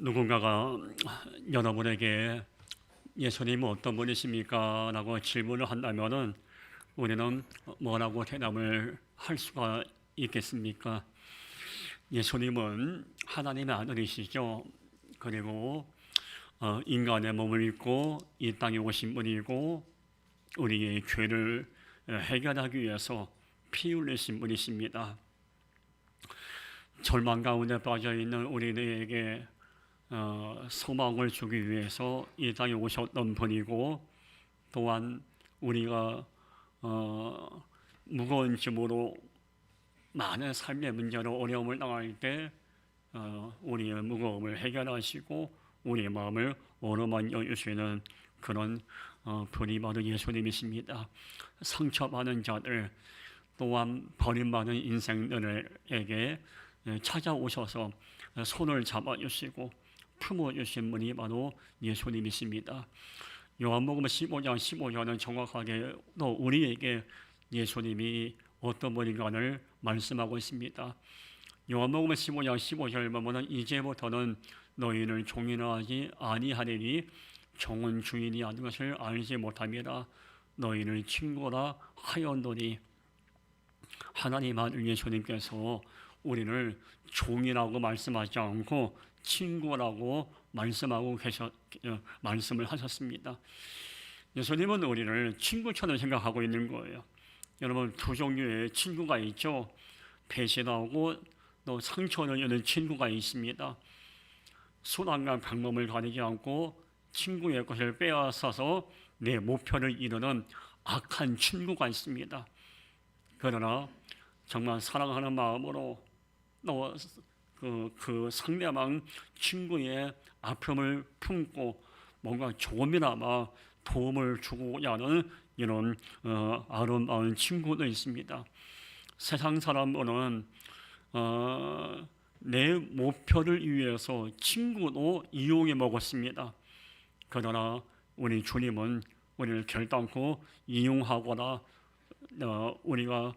누군가가 여러분에게 예수님은 어떤 분이십니까? 라고 질문을 한다면은 우리는 뭐라고 대답을 할 수가 있겠습니까? 예수님은 하나님의 아들이시죠. 그리고 인간의 몸을 입고 이 땅에 오신 분이고 우리의 죄를 해결하기 위해서 피 흘리신 분이십니다. 절망 가운데 빠져 있는 우리들에게 소망을 주기 위해서 이 땅에 오셨던 분이고, 또한 우리가 무거운 짐으로 많은 삶의 문제로 어려움을 당할 때 우리의 무거움을 해결하시고 우리의 마음을 어루만져 주시는 그런 분이 바로 예수님이십니다. 상처받은 자들, 또한 버림받은 인생들에게 찾아오셔서 손을 잡아주시고 품어주신 분이 바로 예수님이십니다. 요한복음 15장 15절은 정확하게 또 우리에게 예수님이 어떤 분인가를 말씀하고 있습니다. 요한복음 15장 15절 보면 이제부터는 너희를 종이라 하지 아니하리니 종은 주인이 아닌 것을 알지 못함이라 너희를 친구라 하였노니. 하나님 아들 예수님께서 우리를 종이라고 말씀하지 않고 친구라고 말씀을 하셨습니다. 예수님은 우리를 친구처럼 생각하고 있는 거예요. 여러분, 두 종류의 친구가 있죠. 배신하고 또 상처를 주는 친구가 있습니다. 순한과 방법을 가리지 않고 친구의 것을 빼앗아서 내 목표를 이루는 악한 친구가 있습니다. 그러나 정말 사랑하는 마음으로 또 그 상대방 친구의 아픔을 품고 뭔가 조금이나마 도움을 주고자 하는 이런 아름다운 친구도 있습니다. 세상 사람들은 내 목표를 위해서 친구도 이용해 먹었습니다. 그러나 우리 주님은 우리를 결단코 이용하거나 우리가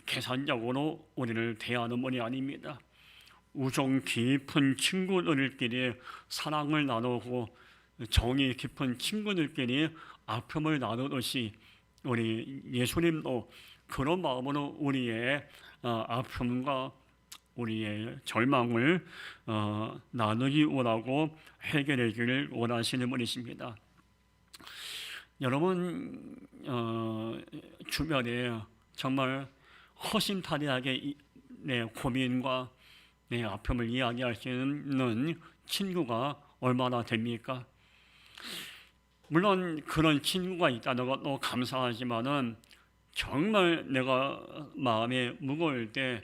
계산적으로 우리를 대하는 분이 아닙니다. 우정 깊은 친구들끼리 사랑을 나누고 정이 깊은 친구들끼리 아픔을 나누듯이 우리 예수님도 그런 마음으로 우리의 아픔과 우리의 절망을 나누기 원하고 해결해 주기를 원하시는 분이십니다. 여러분 주변에 정말 허심탄회하게 내 고민과 내 아픔을 이야기할 수 있는 친구가 얼마나 됩니까? 물론 그런 친구가 있다는 것도 감사하지만은 정말 내가 마음에 무거울 때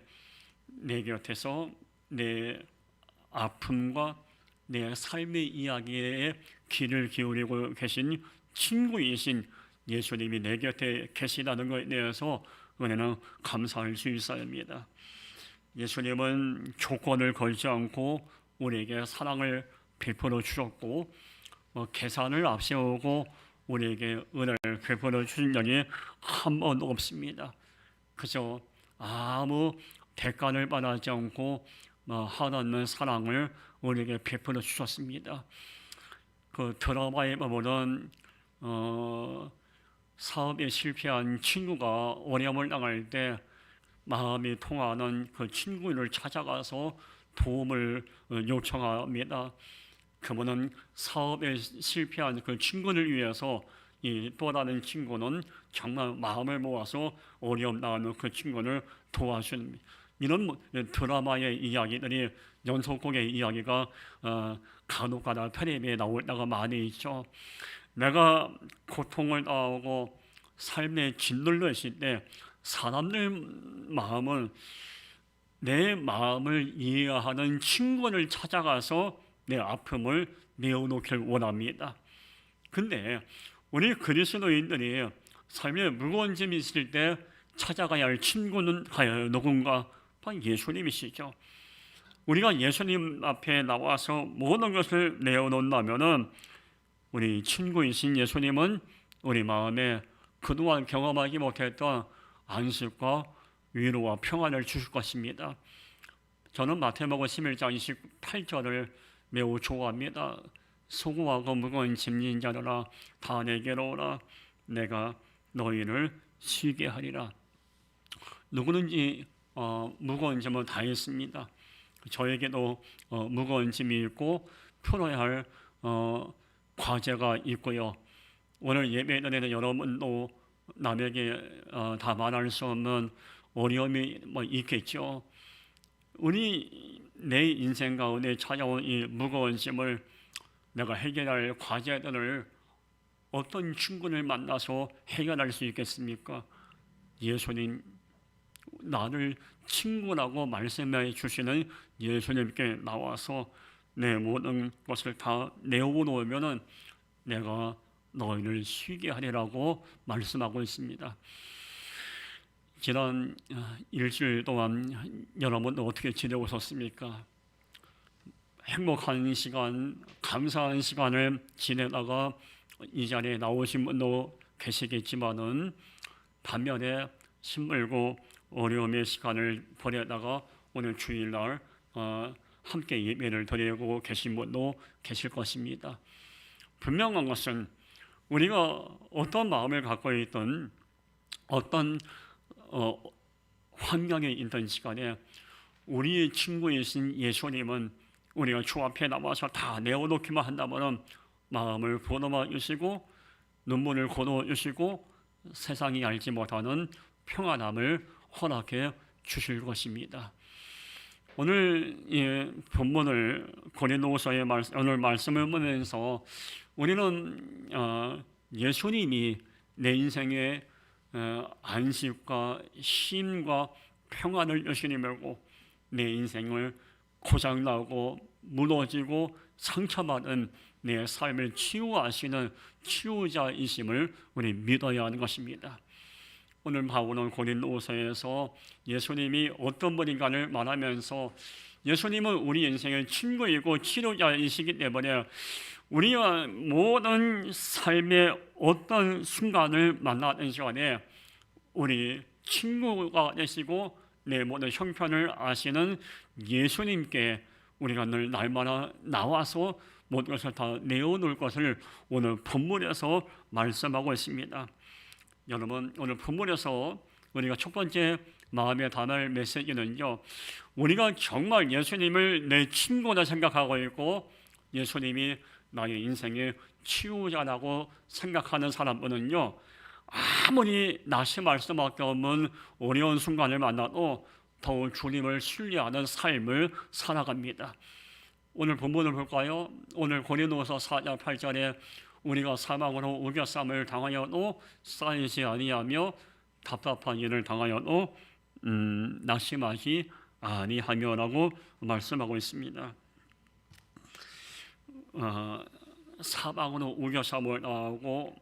내 곁에서 내 아픔과 내 삶의 이야기에 귀를 기울이고 계신 친구이신 예수님이 내 곁에 계시다는 것에 대해서 은혜는 감사할 수 있어야 합니다. 예수님은 조건을 걸지 않고 우리에게 사랑을 베풀어 주셨고 계산을 앞세우고 우리에게 은혜를 베풀어 주신 적이 한 번도 없습니다. 그저 아무 대가를 바라지 않고 하나님의 사랑을 우리에게 베풀어 주셨습니다. 그 드라마에 보면 사업에 실패한 친구가 어려움을 당할 때 마음이 통하는 그 친구를 찾아가서 도움을 요청합니다. 그분은 사업에 실패한 그 친구를 위해서 또 다른 친구는 정말 마음을 모아서 어려움 당하는 그 친구를 도와주는 이런 드라마의 이야기들이 연속곡의 이야기가 간혹가다 텔레비에 나올 때가 많이 있죠. 내가 고통을 당하고 삶에 짓눌려 있을 때 사람들 마음은 내 마음을 이해하는 친구를 찾아가서 내 아픔을 내어놓길 원합니다. 근데 우리 그리스도인들이 삶에 무거운 짐이 있을 때 찾아가야 할 친구는 과연 누군가? 바로 예수님이시죠. 우리가 예수님 앞에 나와서 모든 것을 내어놓는다면은 우리 친구이신 예수님은 우리 마음에 그동안 경험하지 못했던 안식과 위로와 평안을 주실 것입니다. 저는 마태복음 11장 28절을 매우 좋아합니다. 수고하고 무거운 짐진 자들아 다 내게로 오라. 내가 너희를 쉬게 하리라. 누구든지 무거운 짐을 다 있습니다. 저에게도 무거운 짐이 있고 풀어야 할 과제가 있고요. 오늘 예배드리는 여러분도 남에게 다 말할 수 없는 어려움이 있겠죠. 내 인생 가운데 찾아온 이 무거운 짐을 내가 해결할 과제들을 어떤 친구를 만나서 해결할 수 있겠습니까? 예수님, 나를 친구라고 말씀해 주시는 예수님께 나와서 내 모든 것을 다 내어놓으면 내가 너희를 쉬게 하리라고 말씀하고 있습니다. 지난 일주일 동안 여러분도 어떻게 지내고 있었습니까? 행복한 시간, 감사한 시간을 지내다가 이 자리에 나오신 분도 계시겠지만은 반면에 힘들고 어려움의 시간을 보내다가 오늘 주일날 함께 예배를 드리고 계신 분도 계실 것입니다. 분명한 것은 우리가 어떤 마음을 갖고 있든 어떤 환경에 있던 시간에 우리의 친구이신 예수님은 우리가 주 앞에 나와서 다 내어놓기만 한다면 마음을 보듬어 주시고 눈물을 고도 주시고 세상이 알지 못하는 평안함을 허락해 주실 것입니다. 오늘 본문을 고린도서의 오늘 말씀을 보면서 우리는 예수님이 내 인생의 안식과 쉼과 평안을 주시님이고 내 인생을 고장나고 무너지고 상처받은 내 삶을 치유하시는 치유자이심을 우리 믿어야 하는 것입니다. 오늘 바울은 고린도서에서 예수님이 어떤 분인가를 말하면서 예수님은 우리 인생의 친구이고 치료자이시기 때문에 우리가 모든 삶의 어떤 순간을 만나는 시간에 우리 친구가 되시고 내 모든 형편을 아시는 예수님께 우리가 늘 날마다 나와서 모든 것을 다 내어놓을 것을 오늘 본문에서 말씀하고 있습니다. 여러분, 오늘 본문에서 우리가 첫 번째 마음에 담을 메시지는요, 우리가 정말 예수님을 내 친구라 생각하고 있고 예수님이 나의 인생의 치유자라고 생각하는 사람들은요, 아무리 낙심할 수밖에 없는 어려운 순간을 만나도 더욱 주님을 신뢰하는 삶을 살아갑니다. 오늘 본문을 볼까요? 오늘 고린도서 4장 8절에 우리가 사망으로 우겨쌈을 당하여도 쌓이지 아니하며 답답한 일을 당하여도 낙심하지 아니하며라고 말씀하고 있습니다. 사망으로 우겨쌈을 당하고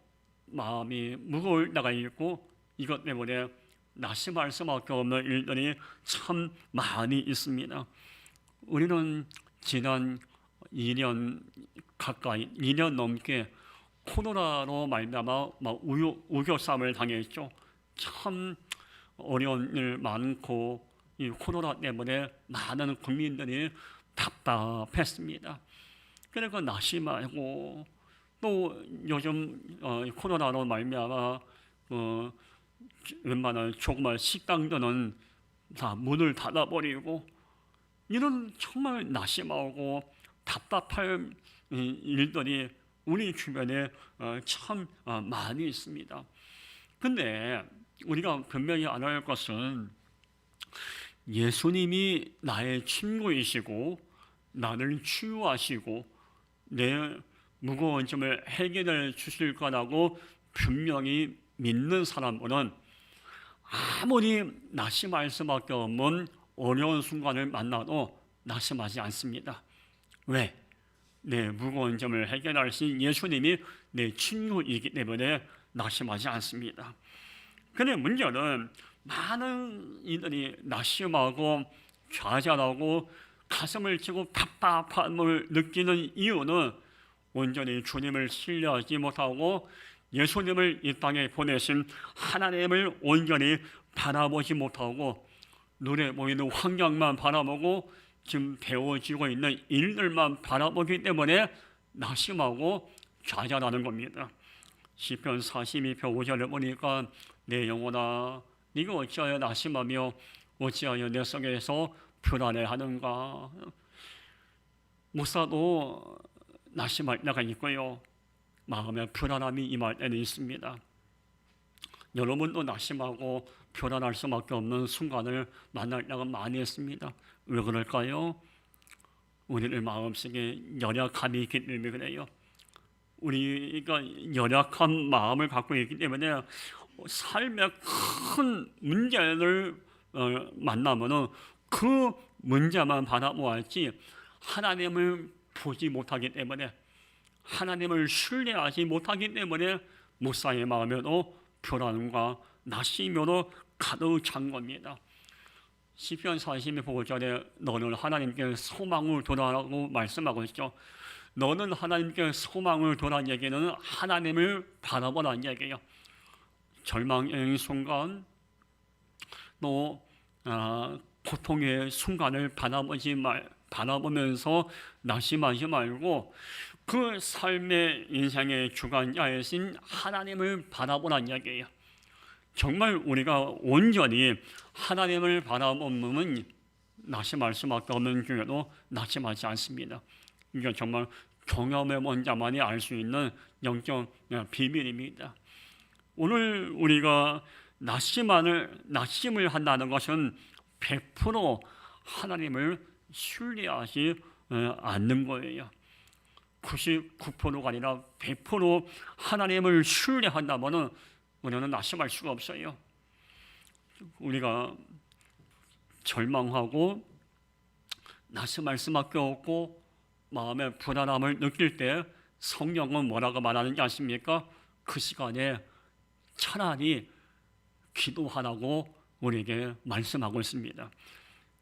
마음이 무거울 때가 있고 이것 때문에 낙심할 수밖에 없는 일들이 참 많이 있습니다. 우리는 지난 2년 가까이 2년 넘게 코로나로 말미암아 우겨쌈을 당했죠. 참 어려운 일 많고 이 코로나 때문에 많은 국민들이 답답했습니다. 그래서 낙심하고 또 요즘 코로나로 말미암아 웬만한 조그만 식당들은 다 문을 닫아버리고 이런 정말 낙심하고 답답할 일들이 우리 주변에 참 많이 있습니다. 근데 우리가 분명히 알아야 할 것은 예수님이 나의 친구이시고 나를 치유하시고 내 무거운 점을 해결해 주실 거라고 분명히 믿는 사람들은 아무리 낙심할 수밖에 없는 어려운 순간을 만나도 낙심하지 않습니다. 왜? 내 무거운 점을 해결하신 예수님이 내 친구이기 때문에 낙심하지 않습니다. 그런데 문제는 많은 이들이 낙심하고 좌절하고 가슴을 치고 답답함을 느끼는 이유는 온전히 주님을 신뢰하지 못하고 예수님을 이 땅에 보내신 하나님을 온전히 바라보지 못하고 눈에 보이는 환경만 바라보고 지금 배워지고 있는 일들만 바라보기 때문에 낙심하고 좌절하는 겁니다. 시편 42편 5절에 보니까 내 영혼아 네가 어찌하여 낙심하며 어찌하여 내 속에서 불안해하는가. 목사도 낙심할 때가 있고요, 마음에 불안함이 임할 때는 있습니다. 여러분도 낙심하고 불안할 수밖에 없는 순간을 만날 때가 많이 있습니다. 왜 그럴까요? 우리들 마음속에 연약함이 있기 때문에 그래요. 우리가 연약한 마음을 갖고 있기 때문에 삶의 큰 문제를 만나면은 그 문제만 바라보았지 하나님을 보지 못하기 때문에, 하나님을 신뢰하지 못하기 때문에 목사의 마음에도 불안과 낙심으로 가득 찬 겁니다. 시편 45절에 너는 하나님께 소망을 두라고 말씀하고 있죠. 너는 하나님께 소망을 두라는 얘기는 하나님을 바라보라는 얘기예요. 절망의 순간, 또 고통의 순간을 바라보면서 낙심하지 말고 그 삶의 인생의 주관자이신 하나님을 바라보라는 이야기예요. 정말 우리가 온전히 하나님을 바라보면 낙심할 수밖에 없는 중에도 낙심하지 않습니다. 이게 정말 경험해본 자만이 알 수 있는 영적 비밀입니다. 오늘 우리가 낙심을 한다는 것은 100% 하나님을 신뢰하지 않는 거예요. 99%가 아니라 100% 하나님을 신뢰한다면 우리는 낙심할 수가 없어요. 우리가 절망하고 낙심할 수밖에 없고 마음의 불안함을 느낄 때 성령은 뭐라고 말하는지 아십니까? 그 시간에 차라리 기도하라고 우리에게 말씀하고 있습니다.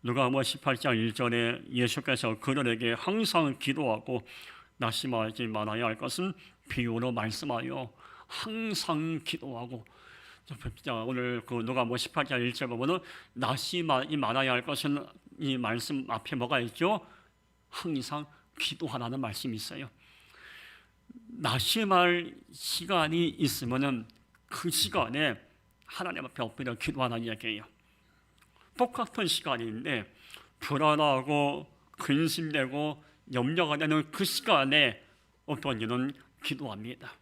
누가복음 18장 1절에 예수께서 그들에게 항상 기도하고 낙심하지 말아야 할 것은 비유로 말씀하여 항상 기도하고, 오늘 그 누가복음 18장 1절 보면은 낙심하지 말아야 할 것은 이 말씀 앞에 뭐가 있죠? 항상 기도하라는 말씀이 있어요. 낙심할 시간이 있으면은 그 시간에 하나님 앞에 엎드려 기도하라는 얘기예요. 똑같은 시간인데 불안하고 근심되고 염려가 되는 그 시간에 어떤 이는 기도합니다.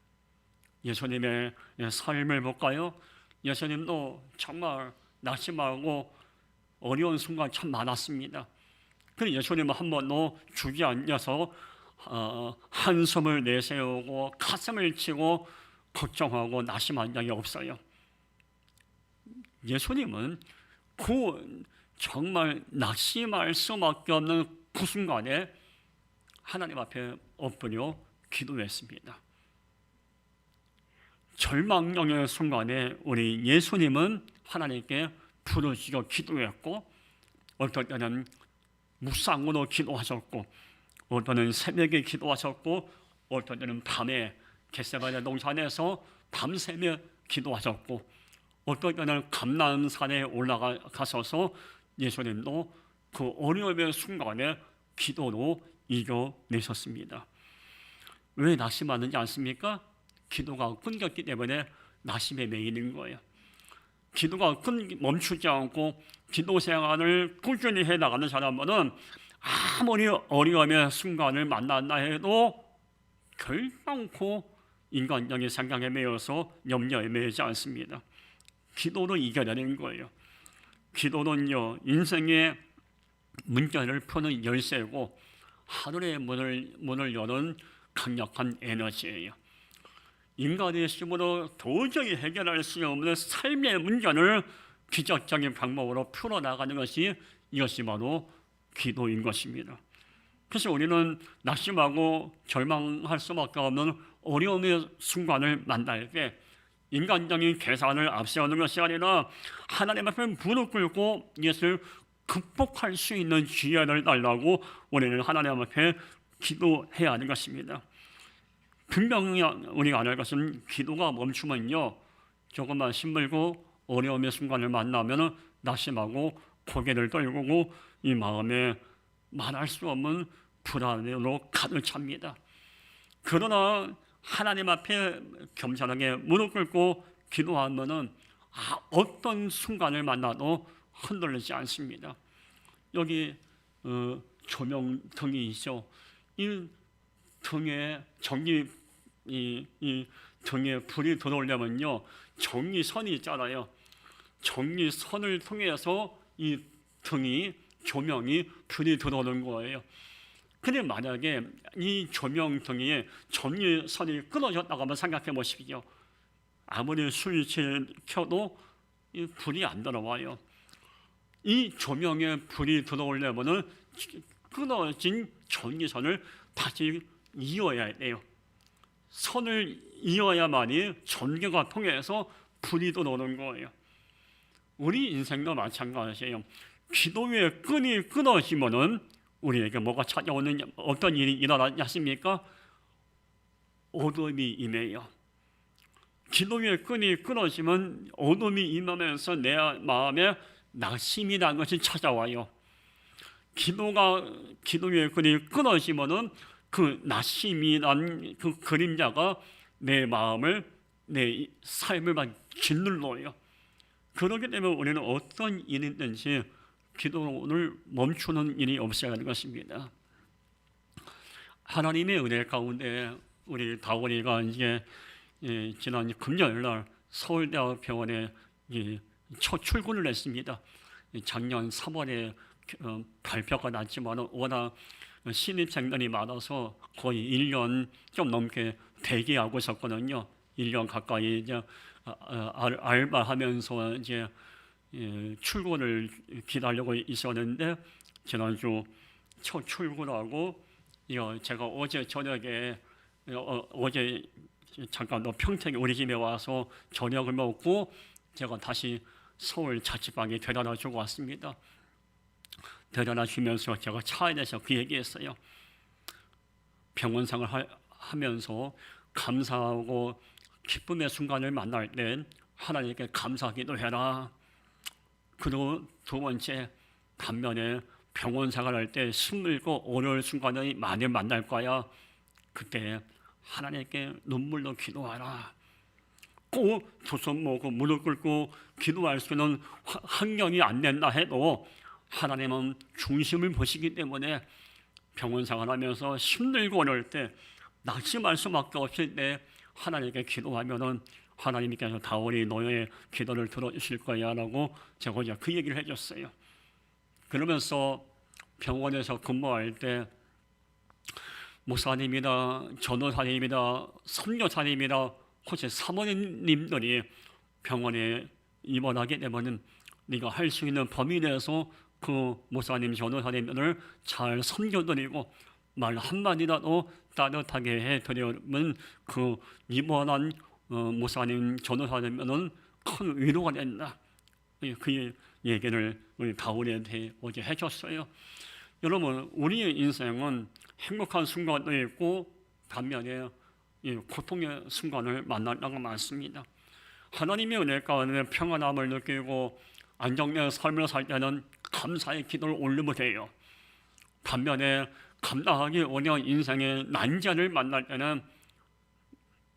예수님의 삶을 볼까요? 예수님도 정말 낙심하고 어려운 순간 참 많았습니다. 그런데 예수님은 한 번도 주저앉아서 한숨을 내세우고 가슴을 치고 걱정하고 낙심한 적이 없어요. 예수님은 그 정말 낙심할 수밖에 없는 그 순간에 하나님 앞에 엎드려 기도했습니다. 절망령의 순간에 우리 예수님은 하나님께 부르시고 기도했고, 어떤 때는 묵상으로 기도하셨고, 어떤 때는 새벽에 기도하셨고, 어떤 때는 밤에 겟세마네 동산에서 밤새며 기도하셨고, 어떤 때는 감람산에 올라가셔서 예수님도 그 어려움의 순간에 기도로 이겨내셨습니다. 왜 낙심하는지 아십니까? 기도가 끊겼기 때문에 낙심에 매이는 거예요. 기도가 멈추지 않고 기도 생활을 꾸준히 해나가는 사람은 아무리 어려움의 순간을 만난다 해도 결단코 인간적인 생각에 매여서 염려에 매이지 않습니다. 기도로 이겨내는 거예요. 기도는요, 인생의 문제를 푸는 열쇠고 하늘의 문을 여는 강력한 에너지예요. 인간의 힘으로 도저히 해결할 수 없는 삶의 문제를 기적적인 방법으로 풀어나가는 것이, 이것이 바로 기도인 것입니다. 그래서 우리는 낙심하고 절망할 수밖에 없는 어려움의 순간을 만날 때 인간적인 계산을 앞세우는 것이 아니라 하나님 앞에 무릎 꿇고 이것을 극복할 수 있는 지혜를 달라고 우리는 하나님 앞에 기도해야 하는 것입니다. 분명히 우리가 알아야 할 것은 기도가 멈추면요, 조금만 힘들고 어려움의 순간을 만나면 낙심하고 고개를 떨구고 이 마음에 말할 수 없는 불안으로 가득 찹니다. 그러나 하나님 앞에 겸손하게 무릎 꿇고 기도하면은 어떤 순간을 만나도 흔들리지 않습니다. 여기 조명등이 있죠. 이 등에 이 등에 불이 들어오려면요, 전기선이 있잖아요. 전기선을 통해서 이 등이, 조명이, 불이 들어오는 거예요. 근데 만약에 이 조명등에 전기선이 끊어졌다고 한번 생각해 보십시오. 아무리 스위치를 켜도 이 불이 안 들어와요. 이 조명에 불이 들어오려면 끊어진 전기선을 다시 이어야 돼요. 선을 이어야만이 전기가 통해서 불이 들어오는 거예요. 우리 인생도 마찬가지예요. 기도의 끈이 끊어지면은 우리에게 뭐가 찾아오는, 어떤 일이 일어나지 않습니까? 어둠이 임해요. 기도의 끈이 끊어지면 어둠이 임하면서 내 마음에 낙심이라는 것이 찾아와요. 기도의 끈이 끊어지면은 그 낙심이란 그 그림자가 내 마음을, 내 삶을 막 짓눌러요. 그렇기 때문에 우리는 어떤 일이든지 기도를 멈추는 일이 없어야 하는 것입니다. 하나님의 은혜 가운데 우리 다원이가 이제 지난 금요일날 서울대학병원에 첫 출근을 했습니다. 작년 3월에 발표가 났지만 워낙 신입생들이 많아서 거의 1년 좀 넘게 대기하고 있었거든요. 1년 가까이 이제 알바하면서 이제 출근을 기다리고 있었는데, 지난주 첫 출근하고 제가 어제 저녁에 어제 잠깐 평택에 우리 집에 와서 저녁을 먹고 제가 다시 서울 자취방에 데려다 주고 왔습니다. 데려다 주면서 제가 차에 대해서 그 얘기했어요. 병원 생활 하면서 감사하고 기쁨의 순간을 만날 때 하나님께 감사하기도 해라. 그리고 두 번째, 반면에 병원 생활할 때 힘들고 어려울 순간을 많이 만날 거야. 그때 하나님께 눈물로 기도하라. 꼭 두 손 모으고 무릎 꿇고 기도할 수 있는 환경이 안 된다 해도 하나님은 중심을 보시기 때문에 병원 생활하면서 힘들고 어려울 때, 낙심할 수밖에 없을 때 하나님께 기도하면은 하나님께서 다원이 너의 기도를 들어주실 거야 라고 제가 이제 그 얘기를 해줬어요. 그러면서 병원에서 근무할 때 목사님이나 전도사님이나 선교사님이나 혹시 사모님들이 병원에 입원하게 되면 네가 할 수 있는 범위 내에서 그 목사님, 전도사님들을 잘 섬겨드리고 말 한마디라도 따뜻하게 해드리면 그 입원한 목사님, 전도사님은 큰 위로가 된다. 그 얘기를 우리 다우리한테 어제 해줬어요. 여러분, 우리의 인생은 행복한 순간도 있고 반면에 고통의 순간을 만날 때가 많습니다. 하나님의 은혜 가운데 평안함을 느끼고 안정된 삶을 살 때는 감사의 기도를 올리면 돼요. 반면에 감당하기 어려운 인생의 난제를 만날 때는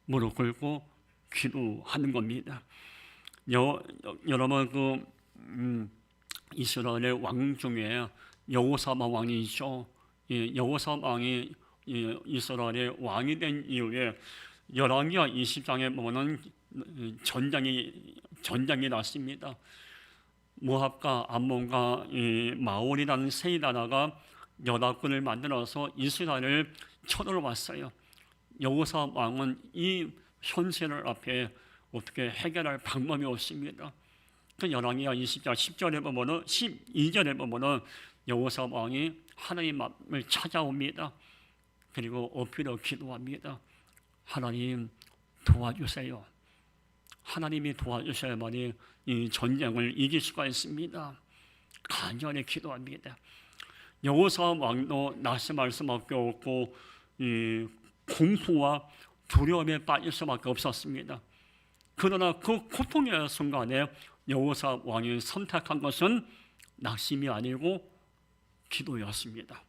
무릎 꿇고 기도하는 겁니다. 여러분 이스라엘의 왕 중에 여호사밧 왕이 있죠. 여호사밧 왕이 이스라엘의 왕이 된 이후에 열왕기하 20장에 보면 전쟁이 났습니다. 모압과 암몬과 마올이라는 세 나라가 연합군을 만들어서 이스라엘을 쳐들어왔어요. 여호사밧 왕은 이 현실을 앞에 어떻게 해결할 방법이 없습니다. 그 열왕기하 20장 10절에 보면은 12절에 보면은 여호사밧 왕이 하나님을 찾아옵니다. 그리고 엎드려 기도합니다. 하나님 도와주세요. 하나님이 도와주셔야만이 이 전쟁을 이길 수가 있습니다. 간절히 기도합니다. 여호사밧 왕도 낙심할 수밖에 없고 이 공포와 두려움에 빠질 수밖에 없었습니다. 그러나 그 고통의 순간에 여호사밧 왕이 선택한 것은 낙심이 아니고 기도였습니다.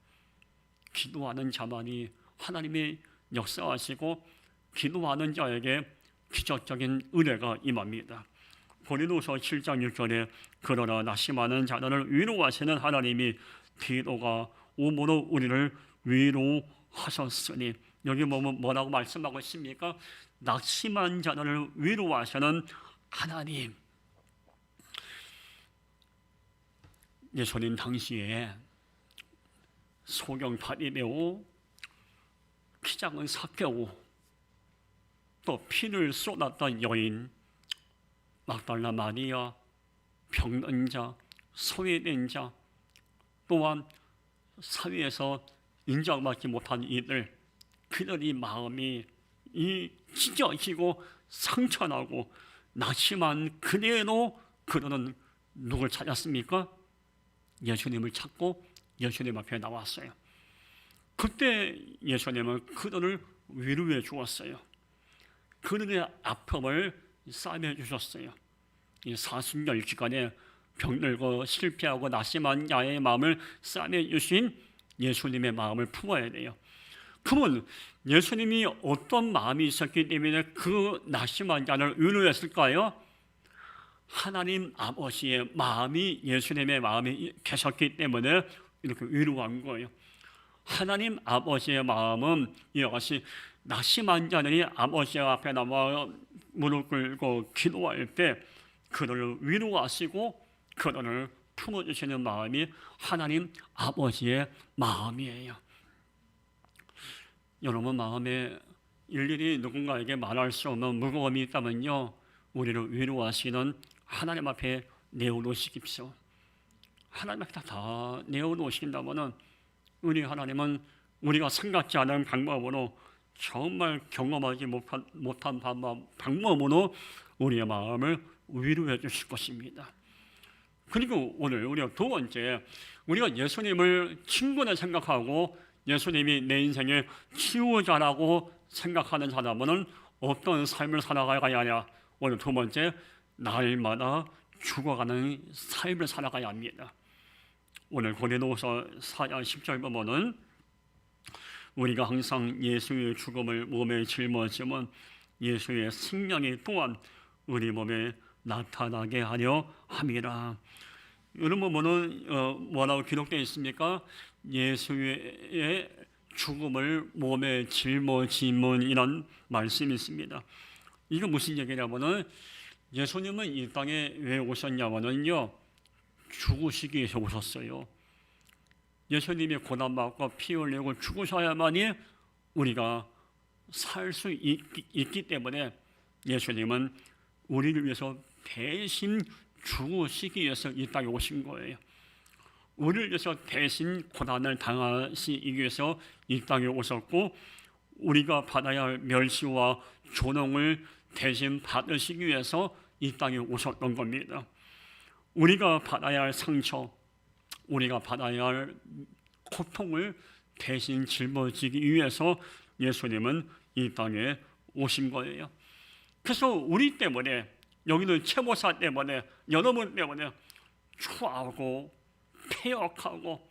기도하는 자만이 하나님이 역사하시고 기도하는 자에게 기적적인 은혜가 임합니다. 고린도서 7장 6절에 그러나 낙심하는 자들을 위로하시는 하나님이 기도가 오므로 우리를 위로하셨으니, 여기 보면 뭐라고 말씀하고 있습니까? 낙심한 자들을 위로하시는 하나님. 예수님 당시에 소경 바리매오, 키 작은 삭개오, 또 피를 쏟았던 여인 막달라 마리아, 병든 자, 소외된 자, 또한 사회에서 인정받지 못한 이들, 그들이 마음이 찢어지고 상처나고 낙심한 그대로 그들은 누굴 찾았습니까? 예수님을 찾고 예수님 앞에 나왔어요. 그때 예수님은 그들을 위로해 주었어요. 그들의 아픔을 싸매 주셨어요. 이 사순절 기간에 병들고 실패하고 낙심한 자의 마음을 싸매 주신 예수님의 마음을 품어야 돼요. 그러면 예수님이 어떤 마음이 있었기 때문에 그 낙심한 자를 위로했을까요? 하나님 아버지의 마음이 예수님의 마음에 계셨기 때문에 이렇게 위로한 거예요. 하나님 아버지의 마음은 이와 같이 낙심한 자들이 아버지 앞에 나와 무릎 꿇고 기도할 때 그들을 위로하시고 그들을 품어주시는 마음이 하나님 아버지의 마음이에요. 여러분 마음에 일일이 누군가에게 말할 수 없는 무거움이 있다면요, 우리를 위로하시는 하나님 앞에 내어놓으시십시오. 하나님 앞에 다 내어놓으신다면 우리 하나님은 우리가 생각지 않은 방법으로, 정말 경험하지 못한 방법으로 우리의 마음을 위로해 주실 것입니다. 그리고 오늘 우리가 두 번째, 우리가 예수님을 친구나 생각하고 예수님이 내 인생의 치유자라고 생각하는 사람은 어떤 삶을 살아가야 하냐? 오늘 두 번째, 날마다 죽어가는 삶을 살아가야 합니다. 오늘 고린도서 4장 10절 보면은 우리가 항상 예수의 죽음을 몸에 짊어지면 예수의 생명이 또한 우리 몸에 나타나게 하려 함이라. 여러분 보면은 뭐라고 기록되어 있습니까? 예수의 죽음을 몸에 짊어지면 이런 말씀이 있습니다. 이거 무슨 얘기냐면은 예수님은 이 땅에 왜 오셨냐면요, 죽으시기 위해서 오셨어요. 예수님이 고난받고 피 흘리고 죽으셔야만이 우리가 살 수 있기 때문에 예수님은 우리를 위해서 대신 죽으시기 위해서 이 땅에 오신 거예요. 우리를 위해서 대신 고난을 당하시기 위해서 이 땅에 오셨고, 우리가 받아야 할 멸시와 조롱을 대신 받으시기 위해서 이 땅에 오셨던 겁니다. 우리가 받아야 할 상처, 우리가 받아야 할 고통을 대신 짊어지기 위해서 예수님은 이 땅에 오신 거예요. 그래서 우리 때문에, 여기는 최모사 때문에, 여러분 때문에 추하고 폐역하고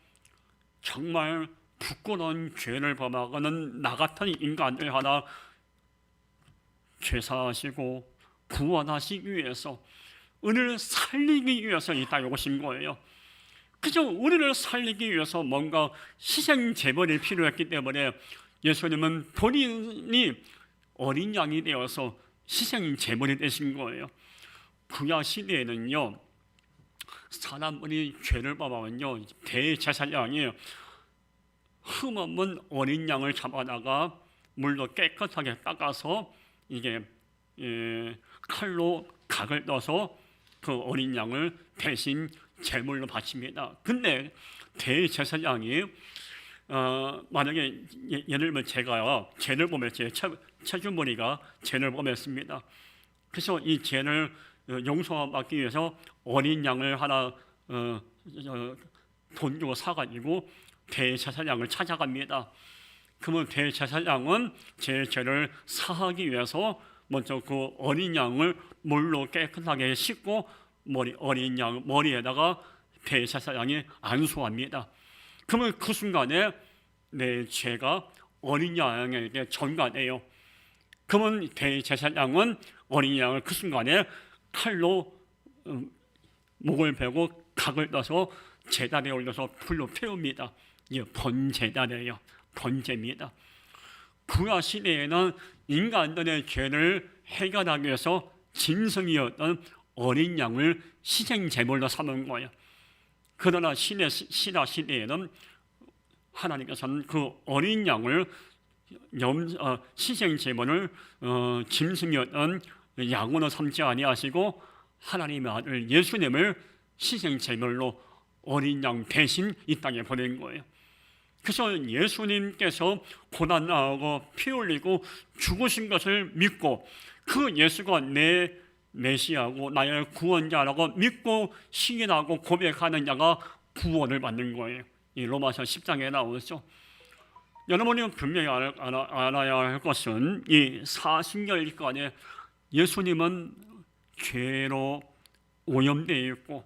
정말 부끄러운 죄를 범하고는 나 같은 인간들 하나 죄사하시고 구원하시기 위해서, 우리를 살리기 위해서 이 땅에 오신 거예요. 그저 우리를 살리기 위해서 뭔가 희생 제물이 필요했기 때문에 예수님은 본인이 어린 양이 되어서 희생 제물이 되신 거예요. 구약 시대에는요, 사람들이 죄를 범하면요, 대제사장이 흠없는 어린 양을 잡아다가 물로 깨끗하게 닦아서 이게 칼로 각을 넣어서 그 어린 양을 대신 제물로 바칩니다. 근데 대제사장이 만약에 예를 들면 제가요, 죄를 범했어요. 체주머니가 죄를 범했습니다. 그래서 이 죄를 용서받기 위해서 어린 양을 하나 돈 주고 사가지고 대제사장을 찾아갑니다. 그러면 대제사장은 제 죄를 사하기 위해서 먼저 그 어린 양을 물로 깨끗하게 씻고 어린 양 머리에다가 대제사장이 안수합니다. 그러면 그 순간에 내 죄가 어린 양에게 전가돼요. 그러면 대제사장은 어린 양을 그 순간에 칼로 목을 베고 각을 떠서 제단에 올려서 불로 태웁니다. 이게 번제단이에요. 번제입니다. 구약 시대에는 인간들의 죄를 해결하기 위해서 짐승이었던 어린 양을 희생 제물로 삼은 거예요. 그러나 신라 시대에는 하나님께서는 그 어린 양을 희생 제물을 짐승이었던 양으로 삼지 아니하시고 하나님의 아들 예수님을 희생 제물로 어린 양 대신 이 땅에 보낸 거예요. 그래서 예수님께서 고난당하고 피 흘리고 죽으신 것을 믿고 그 예수가 내 메시아고 나의 구원자라고 믿고 시인하고 고백하는 자가 구원을 받는 거예요. 이 로마서 10장에 나오죠. 여러분이 분명히 알아야 할 것은 이 사순절기간에 예수님은 죄로 오염되어 있고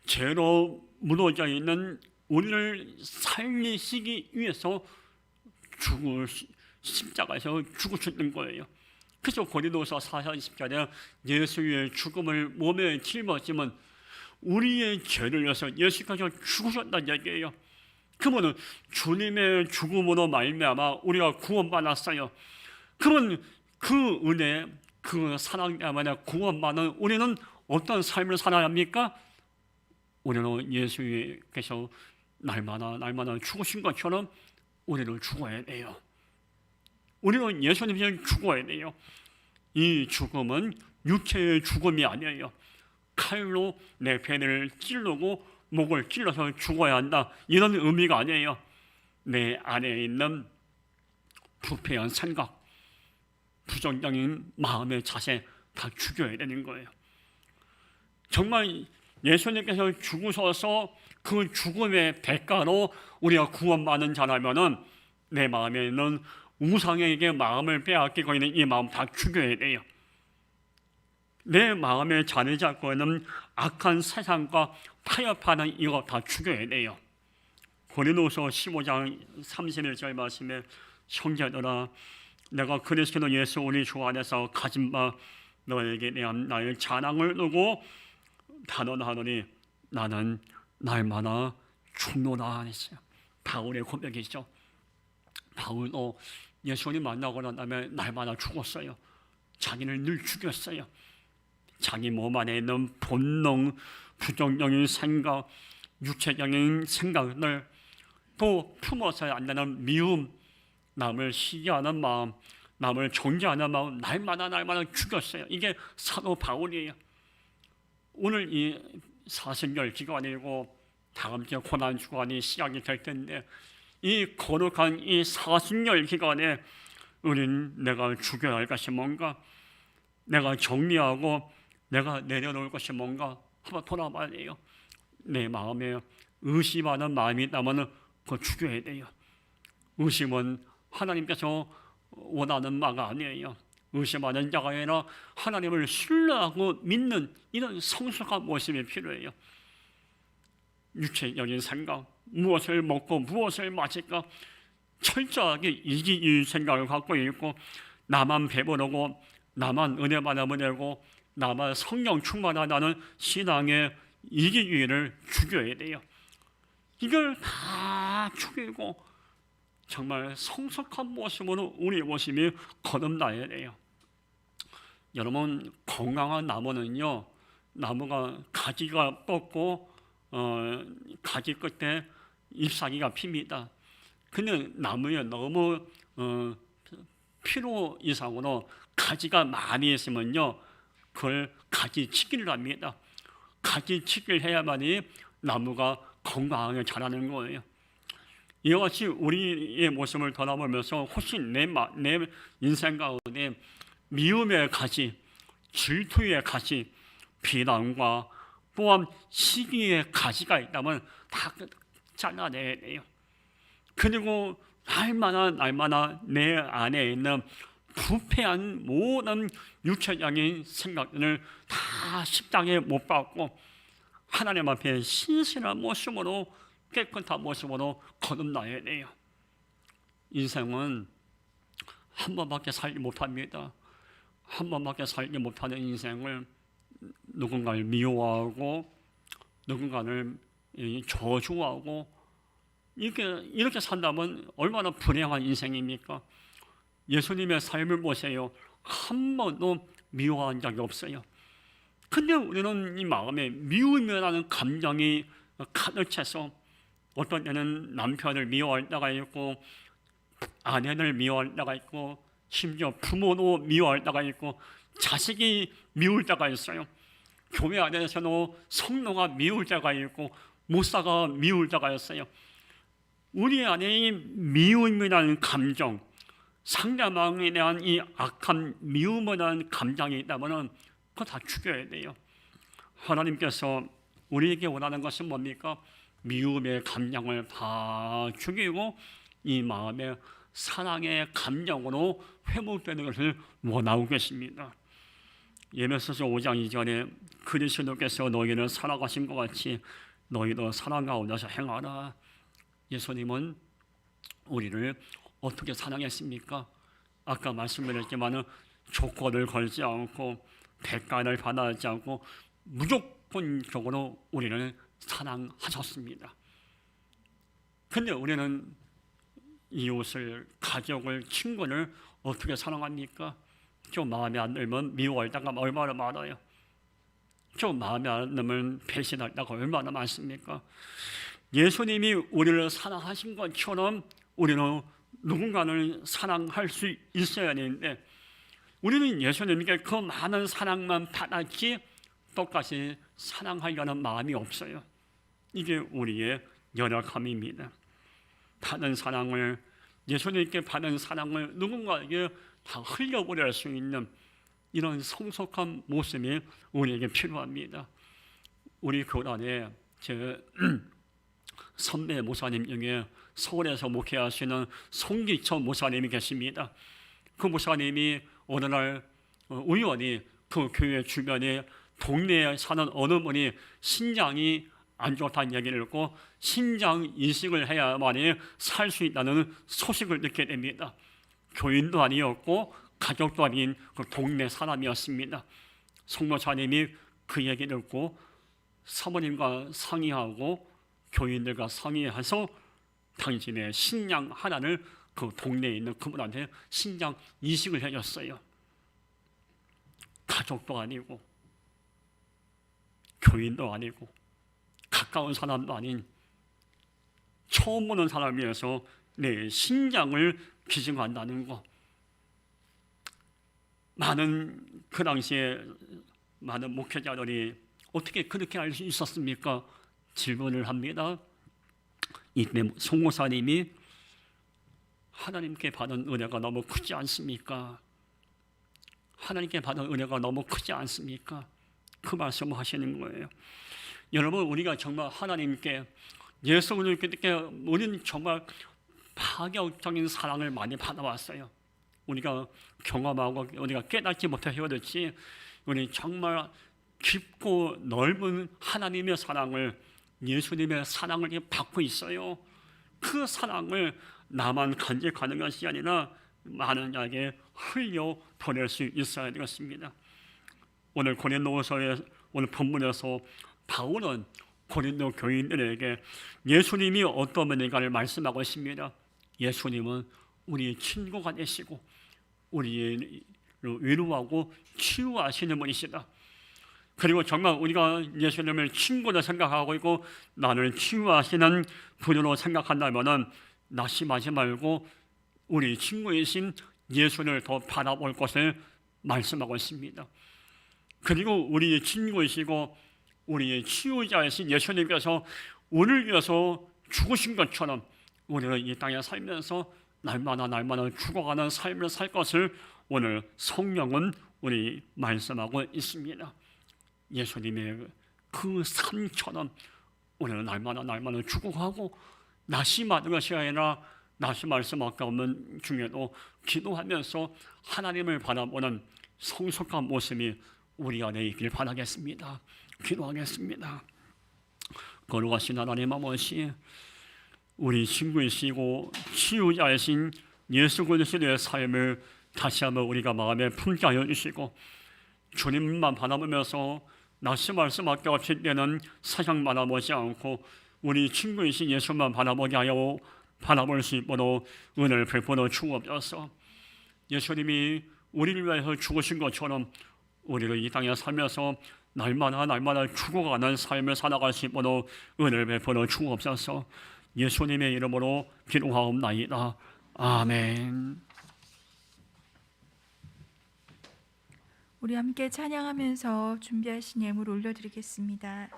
죄로 무너져 있는 우리를 살리시기 위해서 십자가에서 죽으셨던 거예요. 그래서 고린도서 4장 10절에 예수의 죽음을 몸에 짊어지면 우리의 죄를 위해서 예수께서 죽으셨다는 얘기예요. 그러면 주님의 죽음으로 말미암아 우리가 구원받았어요. 그러면 그 은혜, 그 사랑 때문에 구원받은 우리는 어떤 삶을 살아야 합니까? 우리는 예수께서 날마다 죽으신 것처럼 우리는 죽어야 돼요. 우리는 예수님이 죽어야 돼요. 이 죽음은 육체의 죽음이 아니에요. 칼로 내 배를 찌르고 목을 찔러서 죽어야 한다, 이런 의미가 아니에요. 내 안에 있는 부패한 생각, 부정적인 마음의 자세 다 죽여야 되는 거예요. 정말 예수님께서 죽으셔서 그 죽음의 대가로 우리가 구원받는 자라면은 내 마음에 있는 우상에게 마음을 빼앗기고 있는 이 마음 다 죽여야 돼요. 내 마음에 자리 잡고 있는 악한 세상과 타협하는 이거 다 죽여야 돼요. 고린도서 15장 31절 말씀에 형제들아 내가 그리스도 예수 우리 주 안에서 가진 바 너에게 대한 나의 자랑을 두고 단언하노니 나는 날마다 죽노라 했어요. 바울의 고백이죠. 바울도 예수님 만나고 난 다음에 날마다 죽었어요. 자기를 늘 죽였어요. 자기 몸 안에 있는 본능, 부정적인 생각, 육체적인 생각들, 또 품어서야 안 되는 미움, 남을 시기하는 마음, 남을 존경하는 마음 날마다 죽였어요. 이게 사도 바울이에요. 오늘 이 사순절 기간이고 다음 주에 고난 주간이 시작이 될 텐데 이 거룩한 이 사순절 기간에 우린 내가 죽여야 할 것이 뭔가, 내가 정리하고 내가 내려놓을 것이 뭔가 한번 돌아봐야 돼요. 내 마음에 의심하는 마음이 있다면 그거 죽여야 돼요. 의심은 하나님께서 원하는 바가 아니에요. 의심하는 자가 아니라 하나님을 신뢰하고 믿는 이런 성숙한 모습이 필요해요. 육체적인 생각, 무엇을 먹고 무엇을 마실까 철저하게 이기 생각을 갖고 있고 나만 배부르고 나만 은혜 받으면 되고 나만 성령 충만하다는 신앙의 이기주의를 죽여야 돼요. 이걸 다 죽이고 정말 성숙한 모습으로 우리 모습이 거듭나야 돼요. 여러분 건강한 나무는요, 나무가 가지가 뻗고 가지 끝에 잎사귀가 핍니다. 근데 나무에 너무 필요 이상으로 가지가 많이 있으면요, 그걸 가지치기를 합니다. 가지치기를 해야만이 나무가 건강하게 자라는 거예요. 이와 같이 우리의 모습을 돌아보면서 훨씬 내 인생 가운데 미움의 가지, 질투의 가지, 비난과 또한 시기의 가지가 있다면 다 잘라내야 돼요. 그리고 날마다 내 안에 있는 부패한 모든 육체적인 생각들을 다 십자가에 못 박고 하나님 앞에 신실한 모습으로 깨끗한 모습으로 거듭나야 돼요. 인생은 한 번밖에 살지 못합니다. 한 번밖에 살지 못하는 인생을 누군가를 미워하고 누군가를 저주하고 이렇게 산다면 얼마나 불행한 인생입니까? 예수님의 삶을 보세요. 한 번도 미워한 적이 없어요. 근데 우리는 이 마음에 미움이라는 감정이 가득 차서 어떤 때는 남편을 미워할 때가 있고 아내를 미워할 때가 있고 심지어 부모도 미워할 때가 있고 자식이 미울 때가 있어요. 교회 안에서도 성도가 미울 때가 있고 목사가 미울 때가 있어요. 우리 안에 이 미움이라는 감정, 상대방에 대한 이 악한 미움이라는 감정이 있다면 그거 다 죽여야 돼요. 하나님께서 우리에게 원하는 것은 뭡니까? 미움의 감정을 다 죽이고 이 마음에 사랑의 감정으로 회복되는 것을 원하고 계십니다. 예배소서 5장 2절에 그리스도께서 너희를 사랑하신 것 같이 너희도 사랑 가운데서 행하라. 예수님은 우리를 어떻게 사랑했습니까? 아까 말씀드렸지만 조건을 걸지 않고 대가를 받아지 않고 무조건적으로 우리를 사랑하셨습니다. 근데 우리는 이웃을, 가족을, 친구를 어떻게 사랑합니까? 좀 마음에 안 들면 미워할 때가 얼마나 많아요. 좀 마음에 안 들면 배신할 때가 얼마나 많습니까? 예수님이 우리를 사랑하신 것처럼 우리는 누군가를 사랑할 수 있어야 되는데 우리는 예수님께 그 많은 사랑만 받았지 똑같이 사랑하려는 마음이 없어요. 이게 우리의 연약함입니다. 받은 사랑을, 예수님께 받은 사랑을 누군가에게 다 흘려보낼 수 있는 이런 성숙한 모습이 우리에게 필요합니다. 우리 교단에 제 선배 목사님 중에 서울에서 목회하시는 송기천 목사님이 계십니다. 그 목사님이 어느 날 우연히 그 교회 주변에 동네에 사는 어느 분이 신장이 안 좋다는 얘기를 듣고 신장 이식을 해야만이 살 수 있다는 소식을 듣게 됩니다. 교인도 아니었고 가족도 아닌 그 동네 사람이었습니다. 송 목사님이 그 얘기 듣고 사모님과 상의하고 교인들과 상의해서 당신의 신장 하나를 그 동네에 있는 그분한테 신장 이식을 해줬어요. 가족도 아니고 교인도 아니고 가까운 사람도 아닌 처음 보는 사람이어서 내 신장을 기증한다는 거. 그 당시에 많은 목회자들이 어떻게 그렇게 알 수 있었습니까? 질문을 합니다. 이때 송 목사님이 하나님께 받은 은혜가 너무 크지 않습니까? 하나님께 받은 은혜가 너무 크지 않습니까? 그 말씀을 하시는 거예요. 여러분, 우리가 정말 하나님께 예수 그리스도께 우리는 정말 파격적인 사랑을 많이 받아왔어요. 우리가 경험하고 우리가 깨닫지 못해서 그렇지 우리 정말 깊고 넓은 하나님의 사랑을, 예수님의 사랑을 받고 있어요. 그 사랑을 나만 간직하는 것이 아니라 많은 이에게 흘려 보낼 수 있어야 되겠습니다. 오늘 고린도서의 오늘 본문에서 바울은 고린도 교인들에게 예수님이 어떤 분인가를 말씀하고 있습니다. 예수님은 우리의 친구가 되시고 우리의 위로하고 치유하시는 분이시다. 그리고 정말 우리가 예수님을 친구로 생각하고 있고 나를 치유하시는 분으로 생각한다면 낙심하지 말고 우리 친구이신 예수를 더 바라볼 것을 말씀하고 있습니다. 그리고 우리의 친구이시고 우리의 치유자이신 예수님께서 우리를 위해서 죽으신 것처럼 우리는 이 땅에 살면서 날마다 죽어가는 삶을 살 것을 오늘 성령은 우리 말씀하고 있습니다. 예수님의 그 삶처럼 우리는 날마다 죽어가고 낙심하는 것이 아니라 낙심할 수밖에 없는 중에도 기도하면서 하나님을 바라보는 성숙한 모습이 우리 안에 있길 바라겠습니다. 기도하겠습니다. 거룩하신 하나님 아버지, 우리 친구이시고 치유자이신 예수 그리스도의 삶을 다시 한번 우리가 마음에 품게 하여 주시고, 주님만 바라보면서 낯이 말씀밖에 없을 때는 세상 바라보지 않고 우리 친구이신 예수만 바라보게 하여 바라볼 수 있도록 은혜를 베풀어 주옵소서. 예수님이 우리를 위해서 죽으신 것처럼 우리를 이 땅에 살면서 날마다 죽어가는 삶을 살아갈 수 있도록 은혜를 베풀어 주옵소서. 예수님의 이름으로 기도하옵나이다. 아멘. 우리 함께 찬양하면서 준비하신 예물 올려드리겠습니다.